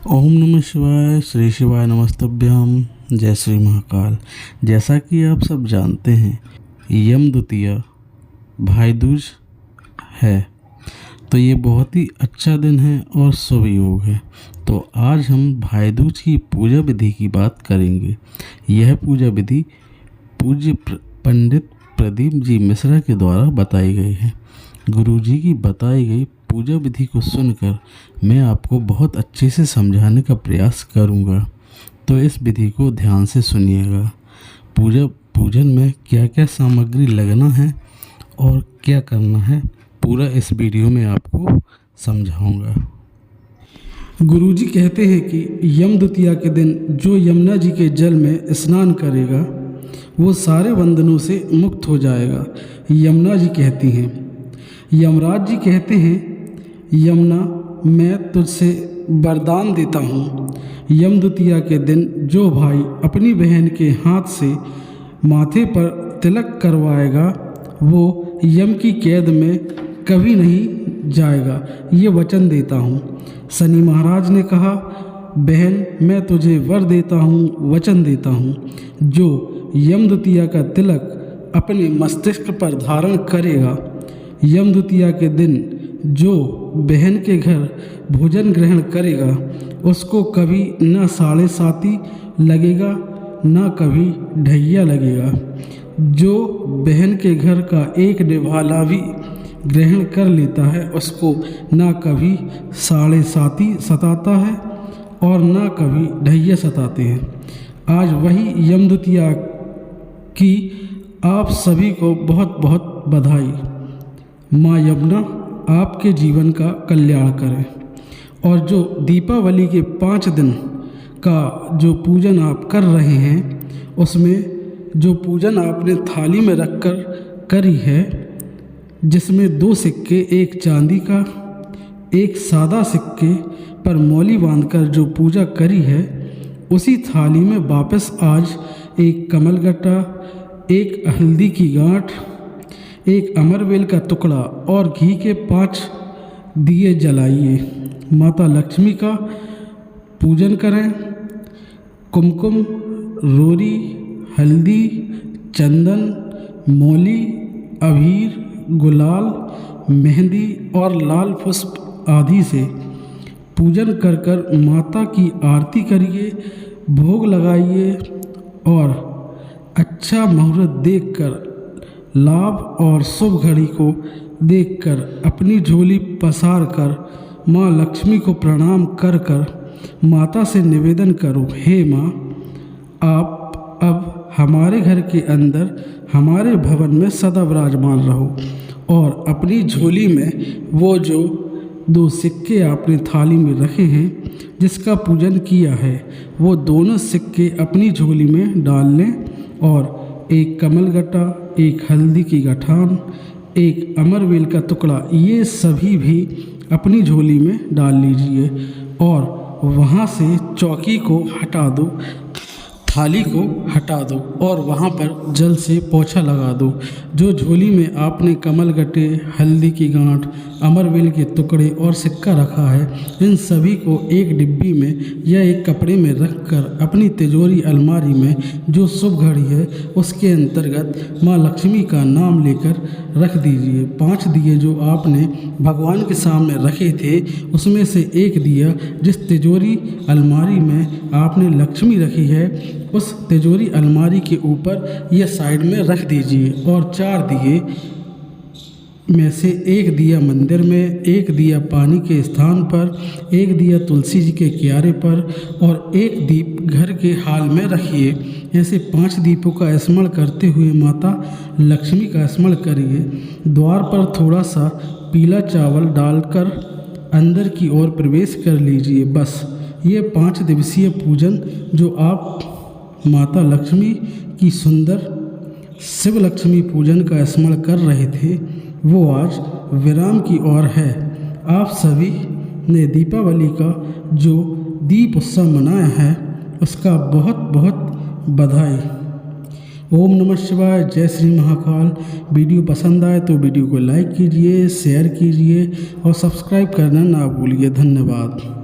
ओम नमः शिवाय। श्री शिवाय नमस्तभ्यम। जय श्री महाकाल। जैसा कि आप सब जानते हैं, यम द्वितीया भाई दूज है, तो ये बहुत ही अच्छा दिन है और शुभ योग है। तो आज हम भाई दूज की पूजा विधि की बात करेंगे। यह पूजा विधि पूज्य पंडित प्रदीप जी मिश्रा के द्वारा बताई गई है। गुरु जी की बताई गई पूजा विधि को सुनकर मैं आपको बहुत अच्छे से समझाने का प्रयास करूंगा, तो इस विधि को ध्यान से सुनिएगा। पूजन में क्या क्या सामग्री लगना है और क्या करना है, पूरा इस वीडियो में आपको समझाऊंगा। गुरुजी कहते हैं कि यम द्वितीया के दिन जो यमुना जी के जल में स्नान करेगा वो सारे बंधनों से मुक्त हो जाएगा। यमुना जी कहती हैं। यमराज जी कहते हैं, यमुना मैं तुझसे वरदान देता हूँ, यम द्वितीया के दिन जो भाई अपनी बहन के हाथ से माथे पर तिलक करवाएगा वो यम की कैद में कभी नहीं जाएगा, ये वचन देता हूँ। शनि महाराज ने कहा, बहन मैं तुझे वर देता हूँ, वचन देता हूँ, जो यम द्वितीया का तिलक अपने मस्तिष्क पर धारण करेगा, यम द्वितीया के दिन जो बहन के घर भोजन ग्रहण करेगा उसको कभी न साढ़े साती लगेगा न कभी ढैया लगेगा। जो बहन के घर का एक निवाला भी ग्रहण कर लेता है उसको न कभी साढ़े साती सताता है और न कभी ढैया सताते हैं। आज वही यम द्वितीया की आप सभी को बहुत बहुत बधाई। माँ यमुना आपके जीवन का कल्याण करें। और जो दीपावली के 5 दिन का जो पूजन आप कर रहे हैं उसमें जो पूजन आपने थाली में रखकर करी है, जिसमें 2 सिक्के, एक चांदी का, एक सादा सिक्के पर मौली बांधकर जो पूजा करी है, उसी थाली में वापस आज एक कमलगट्टा, एक हल्दी की गांठ, एक अमरवेल का टुकड़ा और घी के 5 दिए जलाइए। माता लक्ष्मी का पूजन करें। कुमकुम, रोरी, हल्दी, चंदन, मौली, अबीर, गुलाल, मेहंदी और लाल पुष्प आदि से पूजन कर कर माता की आरती करिए, भोग लगाइए और अच्छा मुहूर्त देखकर, लाभ और शुभ घड़ी को देखकर अपनी झोली पसार कर माँ लक्ष्मी को प्रणाम कर कर माता से निवेदन करो, हे माँ आप अब हमारे घर के अंदर हमारे भवन में सदा विराजमान रहो और अपनी झोली में वो जो 2 सिक्के आपने थाली में रखे हैं जिसका पूजन किया है वो दोनों सिक्के अपनी झोली में डाल लें और एक कमलगट्टा, एक हल्दी की गठान, एक अमरवेल का टुकड़ा, ये सभी भी अपनी झोली में डाल लीजिए और वहाँ से चौकी को हटा दो, थाली को हटा दो और वहाँ पर जल से पोछा लगा दो। जो झोली में आपने कमलगट्टे, हल्दी की गांठ, अमरवेल के टुकड़े और सिक्का रखा है, इन सभी को एक डिब्बी में या एक कपड़े में रखकर अपनी तिजोरी अलमारी में जो शुभ घड़ी है उसके अंतर्गत माँ लक्ष्मी का नाम लेकर रख दीजिए। 5 दिए जो आपने भगवान के सामने रखे थे उसमें से एक दिया जिस तिजोरी अलमारी में आपने लक्ष्मी रखी है उस तिजोरी अलमारी के ऊपर या साइड में रख दीजिए और 4 दिए में से एक दिया मंदिर में, एक दिया पानी के स्थान पर, एक दिया तुलसी जी के क्यारे पर और एक दीप घर के हाल में रखिए। ऐसे 5 दीपों का स्मरण करते हुए माता लक्ष्मी का स्मरण करिए। द्वार पर थोड़ा सा पीला चावल डालकर अंदर की ओर प्रवेश कर लीजिए। बस ये 5 दिवसीय पूजन जो आप माता लक्ष्मी की सुंदर शिव लक्ष्मी पूजन का स्मरण कर रहे थे वो आज विराम की ओर है। आप सभी ने दीपावली का जो दीप उत्सव मनाया है उसका बहुत बहुत बधाई। ओम नमः शिवाय। जय श्री महाकाल। वीडियो पसंद आए तो वीडियो को लाइक कीजिए, शेयर कीजिए और सब्सक्राइब करना ना भूलिए। धन्यवाद।